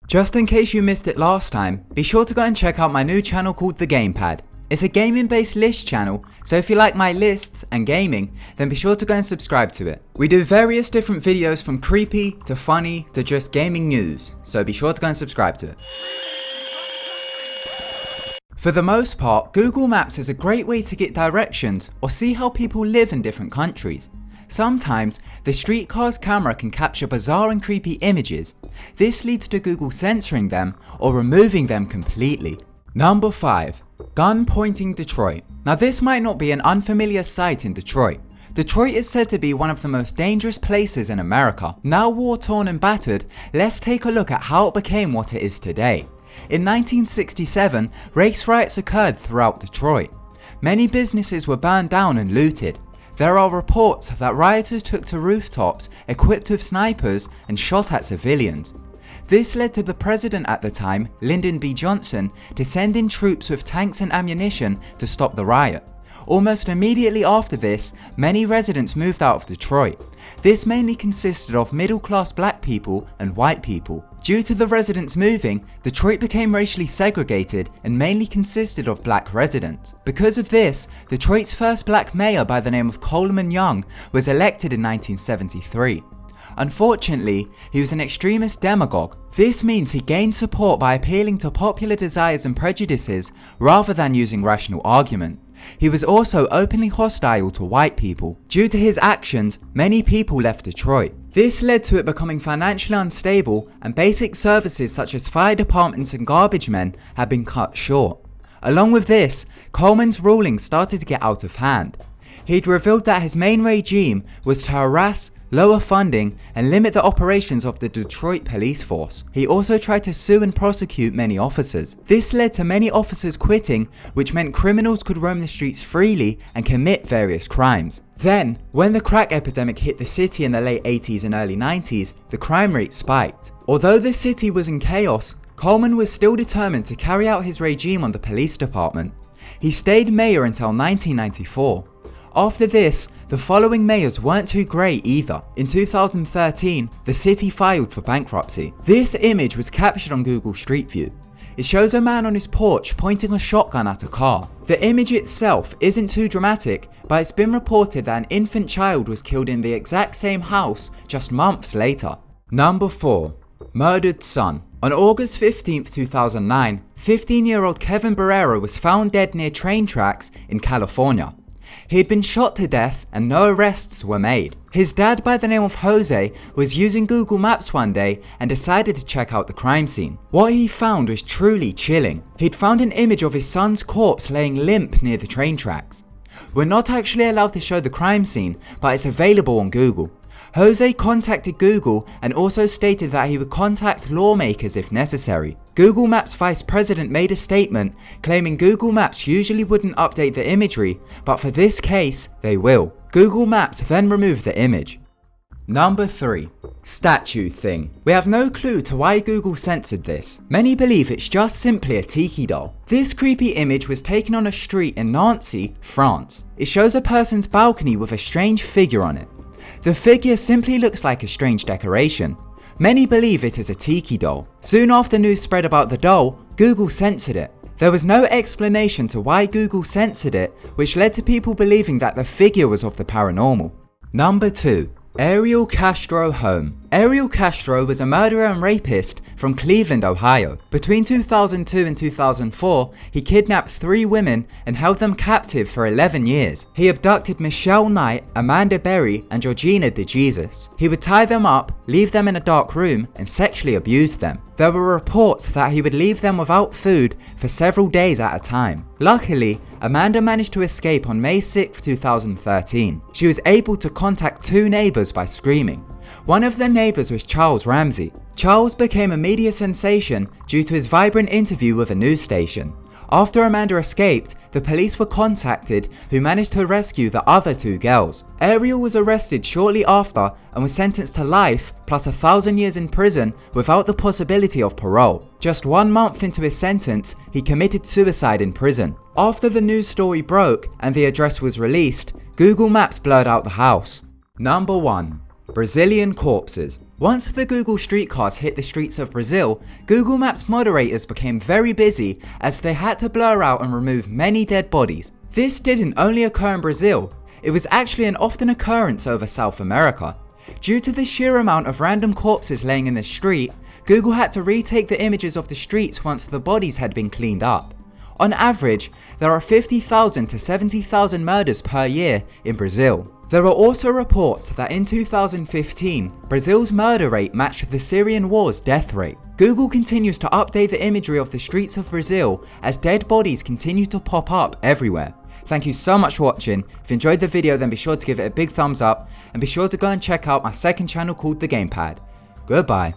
Just in case you missed it last time, be sure to go and check out my new channel called The Gamepad. It's a gaming based list channel, so if you like my lists and gaming, then be sure to go and subscribe to it. We do various different videos from creepy to funny to just gaming news, so be sure to go and subscribe to it. For the most part, Google Maps is a great way to get directions or see how people live in different countries. Sometimes, the streetcar's camera can capture bizarre and creepy images. This leads to Google censoring them or removing them completely. Number 5. Gun pointing Detroit. Now this might not be an unfamiliar sight in Detroit. Detroit is said to be one of the most dangerous places in America. Now war-torn and battered, let's take a look at how it became what it is today. In 1967, race riots occurred throughout Detroit. Many businesses were burned down and looted. There are reports that rioters took to rooftops equipped with snipers and shot at civilians. This led to the president at the time, Lyndon B. Johnson, to send in troops with tanks and ammunition to stop the riot. Almost immediately after this, many residents moved out of Detroit. This mainly consisted of middle-class black people and white people. Due to the residents moving, Detroit became racially segregated and mainly consisted of black residents. Because of this, Detroit's first black mayor by the name of Coleman Young was elected in 1973. Unfortunately, he was an extremist demagogue. This means he gained support by appealing to popular desires and prejudices rather than using rational argument. He was also openly hostile to white people. Due to his actions, many people left Detroit. This led to it becoming financially unstable, and basic services such as fire departments and garbage men had been cut short. Along with this, Coleman's rulings started to get out of hand. He'd revealed that his main regime was to harass, lower funding, and limit the operations of the Detroit police force. He also tried to sue and prosecute many officers. This led to many officers quitting, which meant criminals could roam the streets freely and commit various crimes. Then, when the crack epidemic hit the city in the late 80s and early 90s, the crime rate spiked. Although the city was in chaos, Coleman was still determined to carry out his regime on the police department. He stayed mayor until 1994. After this, the following mayors weren't too great either. In 2013, the city filed for bankruptcy. This image was captured on Google Street View. It shows a man on his porch pointing a shotgun at a car. The image itself isn't too dramatic, but it's been reported that an infant child was killed in the exact same house just months later. Number 4. Murdered son. On August 15, 2009, 15-year-old Kevin Barrera was found dead near train tracks in California. He had been shot to death and no arrests were made. His dad by the name of Jose was using Google Maps one day and decided to check out the crime scene. What he found was truly chilling. He'd found an image of his son's corpse laying limp near the train tracks. We're not actually allowed to show the crime scene, but it's available on Google. Jose contacted Google and also stated that he would contact lawmakers if necessary. Google Maps vice president made a statement claiming Google Maps usually wouldn't update the imagery, but for this case, they will. Google Maps then removed the image. Number 3. Statue thing. We have no clue to why Google censored this. Many believe it's just simply a tiki doll. This creepy image was taken on a street in Nancy, France. It shows a person's balcony with a strange figure on it. The figure simply looks like a strange decoration. Many believe it is a tiki doll. Soon after news spread about the doll, Google censored it. There was no explanation to why Google censored it, which led to people believing that the figure was of the paranormal. Number 2. Ariel Castro home. Ariel Castro was a murderer and rapist from Cleveland, Ohio. Between 2002 and 2004, he kidnapped 3 women and held them captive for 11 years. He abducted Michelle Knight, Amanda Berry, and Georgina DeJesus. He would tie them up, leave them in a dark room, and sexually abuse them. There were reports that he would leave them without food for several days at a time. Luckily, Amanda managed to escape on May 6, 2013. She was able to contact 2 neighbors by screaming. One of the neighbors was Charles Ramsey. Charles became a media sensation due to his vibrant interview with a news station. After Amanda escaped, the police were contacted, who managed to rescue the other 2 girls. Ariel was arrested shortly after and was sentenced to life plus 1,000 years in prison without the possibility of parole. Just 1 month into his sentence, he committed suicide in prison. After the news story broke and the address was released, Google Maps blurred out the house. Number 1. Brazilian corpses. Once the Google streetcars hit the streets of Brazil, Google Maps moderators became very busy as they had to blur out and remove many dead bodies. This didn't only occur in Brazil, it was actually an often occurrence over South America. Due to the sheer amount of random corpses laying in the street, Google had to retake the images of the streets once the bodies had been cleaned up. On average, there are 50,000 to 70,000 murders per year in Brazil. There are also reports that in 2015, Brazil's murder rate matched the Syrian war's death rate. Google continues to update the imagery of the streets of Brazil as dead bodies continue to pop up everywhere. Thank you so much for watching. If you enjoyed the video, then be sure to give it a big thumbs up and be sure to go and check out my second channel called The Gamepad. Goodbye.